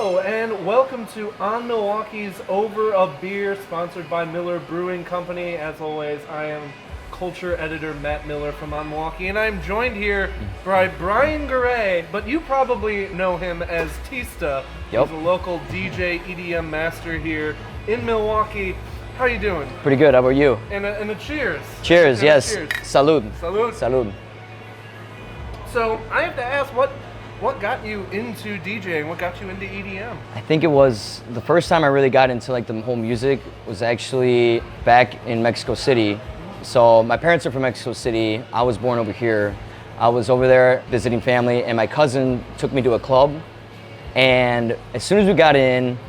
Hello and welcome to OnMilwaukee's Over a Beer, sponsored by Miller Brewing Company. As always, I am culture editor Matt Miller from OnMilwaukee, and I'm joined here by Brian Garay, but you probably know him as Tista. Yep. He's a local DJ EDM master here in Milwaukee. How you doing? Pretty good. How about you? And a cheers. Cheers. And Yes. Cheers. Salud. Salud. Salud. So I have to ask, what got you into DJing? What got you into EDM? I think it was the first time I really got into like the whole music was actually back in Mexico City. So my parents are from Mexico City. I was born over here. I was over there visiting family, and my cousin took me to a club. And as soon as we got in,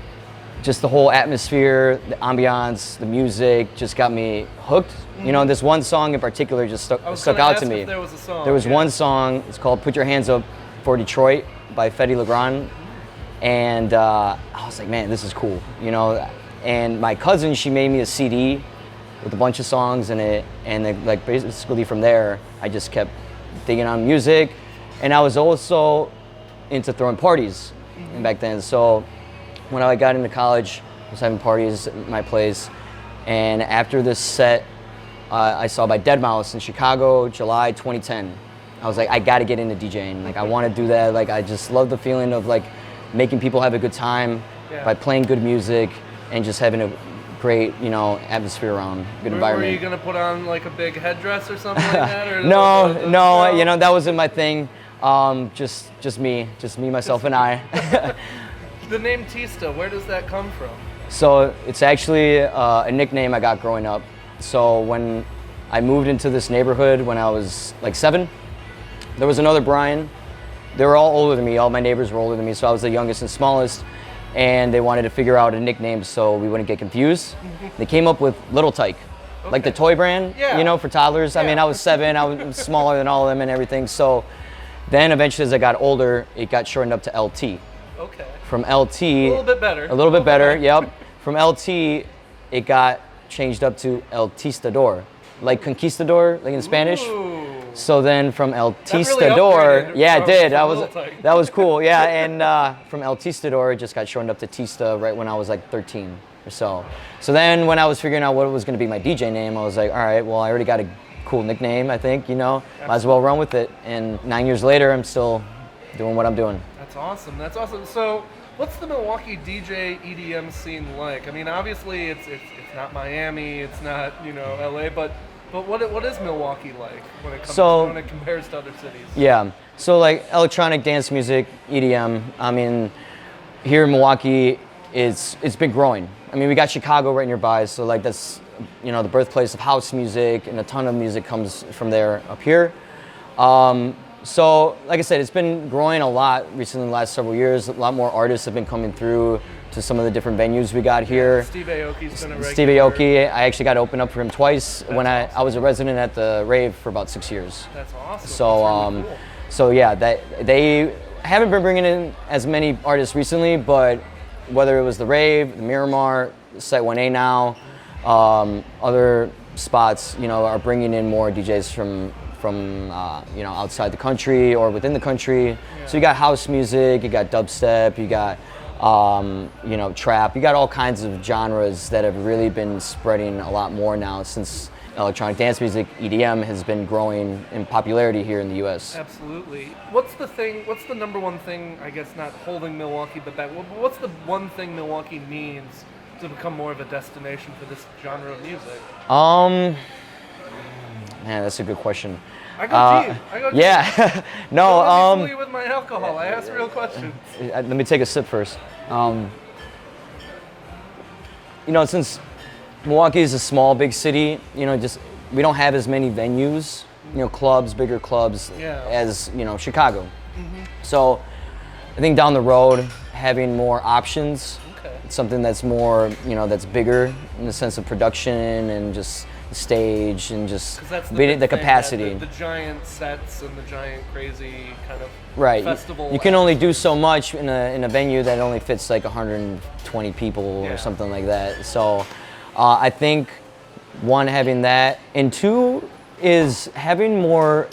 just the whole atmosphere, the ambiance, the music just got me hooked. You know, this one song in particular just stuck out to me. There was a song. There was one song. It's called "Put Your Hands Up for Detroit" by Fetty Legrand, and I was like, man, this is cool, you know. And my cousin, she made me a CD with a bunch of songs in it, and then, like, basically from there, I just kept digging on music, and I was also into throwing parties back then. So when I got into college, I was having parties at my place, and after this set, I saw by Deadmau5 in Chicago, July 2010. I was like, I gotta get into DJing. Like, I wanna do that. Like, I just love the feeling of like making people have a good time by playing good music and just having a great, you know, atmosphere around, good environment. Were you gonna put on like a big headdress or something like that? Or no, you know, that wasn't my thing. Just me, myself, and I. The name Tista, where does that come from? So it's actually a nickname I got growing up. So when I moved into this neighborhood when I was like 7, there was another Brian. They were all older than me. All my neighbors were older than me, so I was the youngest and smallest. And they wanted to figure out a nickname so we wouldn't get confused. They came up with Little Tyke, like the toy brand, you know, for toddlers. I mean, I was 7, I was smaller than all of them and everything. So then eventually as I got older, it got shortened up to LT. Okay. From LT, a little bit better. A little bit better, yep. From LT, it got changed up to El Tistador, like conquistador, like in Spanish. Ooh. So then from El Really Tistador, yeah, it did. that was cool, yeah. And from El Tistador, it just got shortened up to Tista right when I was like 13 or so. So then when I was figuring out what was going to be my DJ name, I was like, all right, well, I already got a cool nickname, I think, you know, might as well run with it. And 9 years later, I'm still doing what I'm doing. That's awesome. That's awesome. So, what's the Milwaukee DJ EDM scene like? I mean, obviously, it's not Miami, it's not, you know, LA, but what is Milwaukee like when it compares to other cities? Yeah. So like electronic dance music, EDM. I mean, here in Milwaukee, it's been growing. I mean, we got Chicago right nearby, so like that's, you know, the birthplace of house music, and a ton of music comes from there up here. So, like I said, it's been growing a lot recently in the last several years. A lot more artists have been coming through to some of the different venues we got here. Steve Aoki's been a regular. Steve Aoki, I actually got to open up for him twice when I was a resident at the rave for about 6 years. That's awesome. So, That's really cool. So yeah, they haven't been bringing in as many artists recently, but whether it was the rave, the Miramar, Site 1A now, other spots, you know, are bringing in more DJs from you know, outside the country or within the country. Yeah. So you got house music, you got dubstep, you got you know, trap, you got all kinds of genres that have really been spreading a lot more now since electronic dance music, EDM, has been growing in popularity here in the US. Absolutely. What's the number one thing, I guess, not holding Milwaukee but back, what's the one thing Milwaukee needs to become more of a destination for this genre of music? Man, that's a good question. I go deep. Yeah. No. Don't let me fool you with my alcohol. I ask real questions. Let me take a sip first. You know, since Milwaukee is a small, big city, you know, just we don't have as many venues, you know, clubs, bigger clubs, as, you know, Chicago. So I think down the road, having more options, something that's more, you know, that's bigger in the sense of production and just the stage and just the capacity. The giant sets and the giant crazy kind of festival. You can only do so much in a venue that only fits like 120 people or something like that. So I think, one, having that, and two is having more.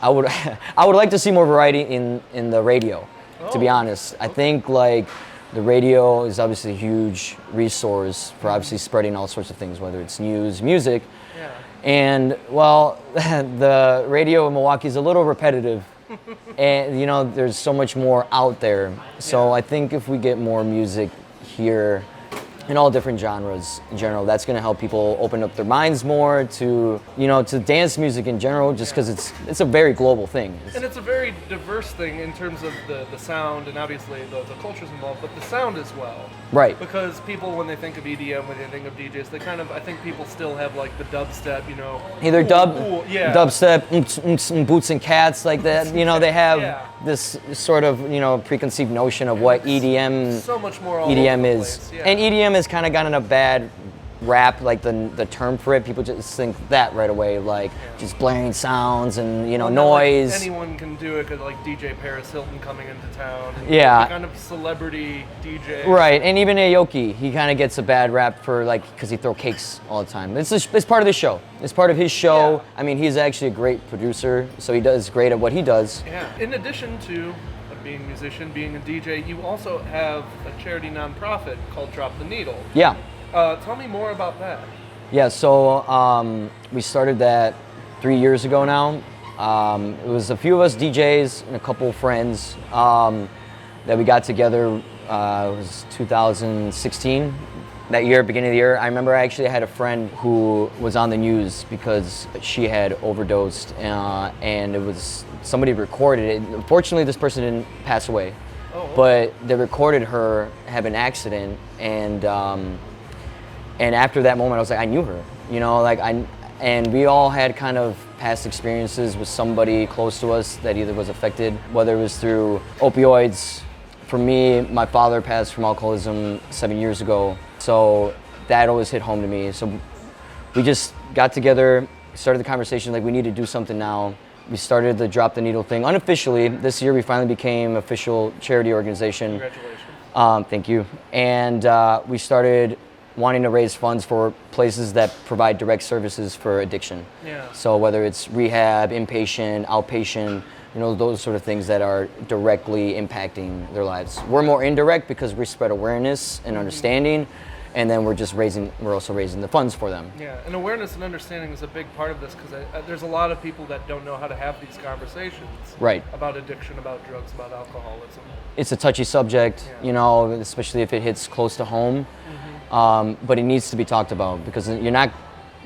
I would like to see more variety in the radio. To be honest, I think like The radio is obviously a huge resource for obviously spreading all sorts of things, whether it's news, music. Yeah. And well, the radio in Milwaukee is a little repetitive. And you know, there's so much more out there. So I think if we get more music here in all different genres in general, that's going to help people open up their minds more to, you know, to dance music in general, just because it's a very global thing. And it's a very diverse thing in terms of the sound, and obviously the culture's involved, but the sound as well. Right. Because people, when they think of EDM, when they think of DJs, they kind of, I think people still have like the dubstep, you know. Either yeah. dubstep, boots and cats, like that. You know, they have this sort of, you know, preconceived notion of what EDM so much more all EDM over the is. place. Yeah. And EDM has kind of gotten a bad rap, like the term for it. People just think that right away, like just blaring sounds and, you know, noise. Like anyone can do it, because like DJ Paris Hilton coming into town. Yeah. Kind of celebrity DJ. Right, and even Aoki, he kind of gets a bad rap for like, because he throw cakes all the time. It's part of the show. It's part of his show. Yeah. I mean, he's actually a great producer, so he does great at what he does. Yeah. In addition to being a musician, being a DJ, you also have a charity nonprofit called Drop the Needle. Yeah. Tell me more about that. Yeah, so we started that 3 years ago now. It was a few of us DJs and a couple of friends that we got together. It was 2016, that year, beginning of the year. I remember I actually had a friend who was on the news because she had overdosed, and it was, somebody recorded it. Unfortunately, this person didn't pass away, but they recorded her having an accident, and after that moment, I was like, I knew her, you know, like and we all had kind of past experiences with somebody close to us that either was affected, whether it was through opioids. For me, my father passed from alcoholism 7 years ago, so that always hit home to me. So we just got together, started the conversation, like we need to do something now. We started the Drop the Needle thing unofficially. This year we finally became official charity organization. Congratulations. Thank you. And we started wanting to raise funds for places that provide direct services for addiction. Yeah. So whether it's rehab, inpatient, outpatient, you know, those sort of things that are directly impacting their lives. We're more indirect because we spread awareness and understanding, and then we're also raising the funds for them. Yeah, and awareness and understanding is a big part of this, because there's a lot of people that don't know how to have these conversations. Right. About addiction, about drugs, about alcoholism. It's a touchy subject, you know, especially if it hits close to home. But it needs to be talked about, because you're not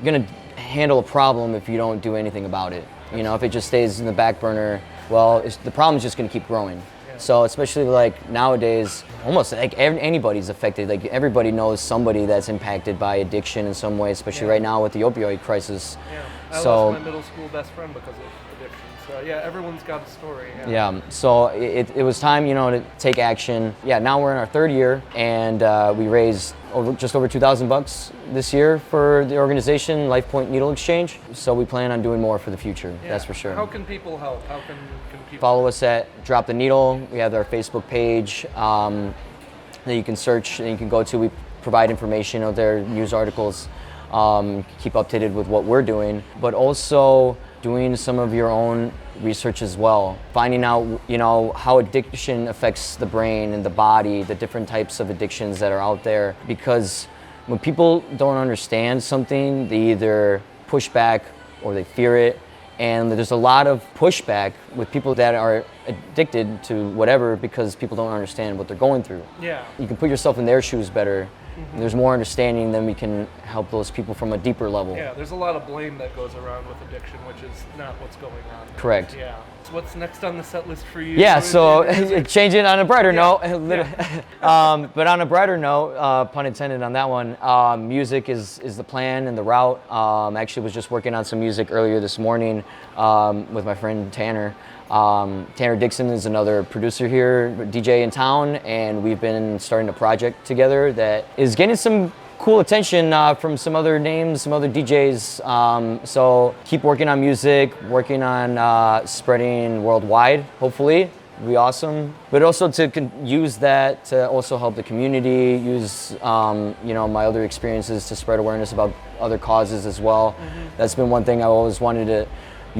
going to handle a problem if you don't do anything about it. You know, if it just stays in the back burner, well, the problem's just going to keep growing. Yeah. So especially like nowadays, almost like anybody's affected. Like everybody knows somebody that's impacted by addiction in some way, especially right now with the opioid crisis. Yeah, I lost my middle school best friend because of addiction. So yeah, everyone's got a story. Yeah, so it was time, you know, to take action. Yeah, now we're in our third year, and we raised just over $2,000 this year for the organization, Life Point Needle Exchange. So we plan on doing more for the future, that's for sure. How can people help? How can people follow us at Drop the Needle? We have our Facebook page that you can search and you can go to. We provide information out there, news articles, keep updated with what we're doing, but also doing some of your own research as well, finding out, you know, how addiction affects the brain and the body, the different types of addictions that are out there. Because when people don't understand something, they either push back or they fear it. And there's a lot of pushback with people that are addicted to whatever, because people don't understand what they're going through. Yeah. You can put yourself in their shoes better. There's more understanding, then we can help those people from a deeper level. Yeah, there's a lot of blame that goes around with addiction, which is not what's going on. Correct. Yeah. So what's next on the set list for you? Yeah, so changing on a brighter note. Yeah. But on a brighter note, pun intended on that one, music is the plan and the route. Actually was just working on some music earlier this morning with my friend Tanner. Tanner Dixon is another producer here, DJ in town, and we've been starting a project together that is getting some cool attention from some other names, some other DJs. So keep working on music, working on spreading worldwide, hopefully. It'd be awesome. But also to use that to also help the community, use you know, my other experiences to spread awareness about other causes as well. That's been one thing I always wanted to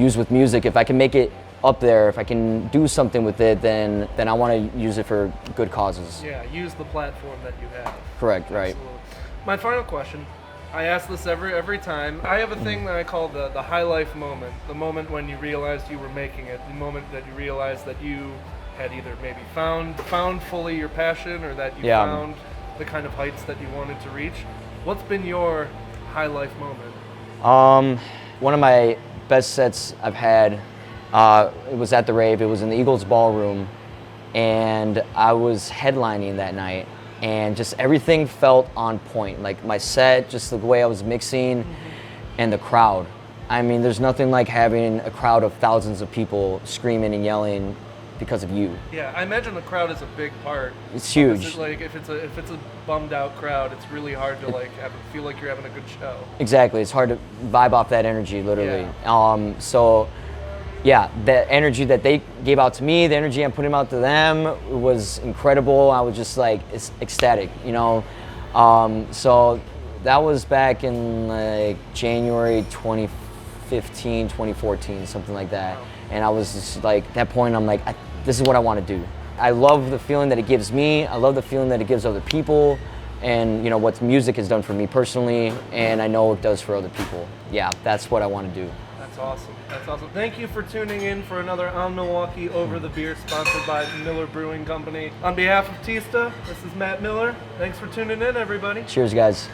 use with music. If I can make it up there, if I can do something with it, then I want to use it for good causes. Yeah, use the platform that you have. Correct, right. Absolutely. My final question, I ask this every time. I have a thing that I call the high life moment, the moment when you realized you were making it, the moment that you realized that you had either maybe found fully your passion, or that you found the kind of heights that you wanted to reach. What's been your high life moment? One of my best sets I've had, it was at the rave. It was in the Eagles Ballroom, and I was headlining that night, and just everything felt on point. Like my set, just the way I was mixing, and the crowd. I mean, there's nothing like having a crowd of thousands of people screaming and yelling because of you. Yeah, I imagine the crowd is a big part. It's huge. Like if it's a bummed out crowd, it's really hard to feel like you're having a good show. Exactly, it's hard to vibe off that energy, literally. So, yeah, the energy that they gave out to me, the energy I'm putting out to them was incredible. I was just like ecstatic, you know. So that was back in like January 2015, 2014, something like that. Wow. And I was just like, at that point, I'm like, this is what I want to do. I love the feeling that it gives me. I love the feeling that it gives other people, and you know what music has done for me personally, and I know it does for other people. Yeah, that's what I want to do. That's awesome. That's awesome. Thank you for tuning in for another OnMilwaukee Over the Beer, sponsored by Mueller Brewing Company. On behalf of Tista, this is Matt Miller. Thanks for tuning in, everybody. Cheers, guys.